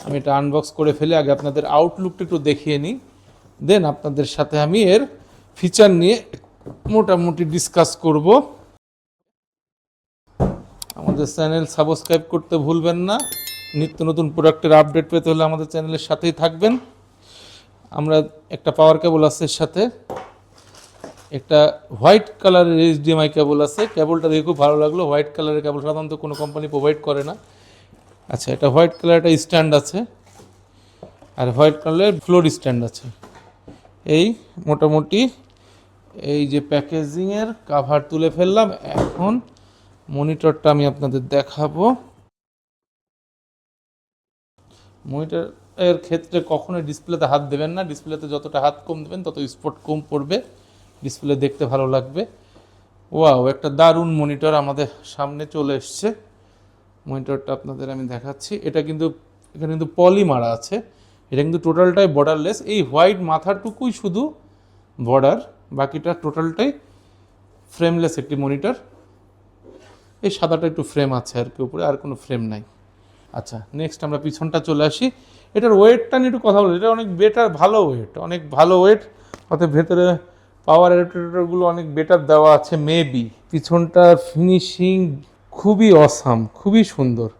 আমি এটা আনবক্স করে ফেলে আগে আপনাদের আউটলুকটা একটু দেখিয়ে নিই, দেন আপনাদের সাথে আমি এর ফিচার নিয়ে মোটামুটি ডিসকাস করব। আমাদের চ্যানেল সাবস্ক্রাইব করতে ভুলবেন না। নিত্য নতুন প্রোডাক্টের আপডেট পেতে হলে আমাদের চ্যানেলের সাথেই থাকবেন। আমরা একটা পাওয়ার কেবল আছে, এর সাথে একটা হোয়াইট কালারের এইচডিএমআই কেবল আছে। কেবলটা দেখে খুব ভালো লাগলো। হোয়াইট কালারের কেবল সাধারণত কোনো কোম্পানি প্রোভাইড করে না। আচ্ছা, এটা হোয়াইট কালার একটা স্ট্যান্ড আছে, আর হোয়াইট কালারের ফ্লোর স্ট্যান্ড আছে। এই মোটামুটি এই যে প্যাকেজিংয়ের কাভার তুলে ফেললাম। এখন মনিটরটা আমি আপনাদের দেখাবো। মনিটরের ক্ষেত্রে কখনোই ডিসপ্লেতে হাত দেবেন না। ডিসপ্লেতে যতটা হাত কম দেবেন তত স্পট কম পড়বে, ডিসপ্লে দেখতে ভালো লাগবে। ওয়াও, একটা দারুণ মনিটর আমাদের সামনে চলে এসছে। মনিটরটা আপনাদের আমি দেখাচ্ছি। এটা কিন্তু এখানে কিন্তু পলি মারা আছে। এটা কিন্তু টোটালটাই বর্ডারলেস। এই হোয়াইট মাথাটুকুই শুধু বর্ডার, বাকিটা টোটালটাই ফ্রেমলেস একটি মনিটর। এই সাদাটা একটু ফ্রেম আছে আর কি উপরে, আর কোনো ফ্রেম নাই। আচ্ছা, নেক্সট আমরা পিছনটা চলে আসি। এটার ওয়েটটা নিয়ে একটু কথা বলি। এটা অনেক বেটার, ভালো ওয়েট, অনেক ভালো ওয়েট। অর্থাৎ ভেতরে পাওয়ার অ্যাডাপ্টারগুলো অনেক বেটার দেওয়া আছে মেবি। পিছনটার ফিনিশিং খুবই অসাম, খুবই সুন্দর।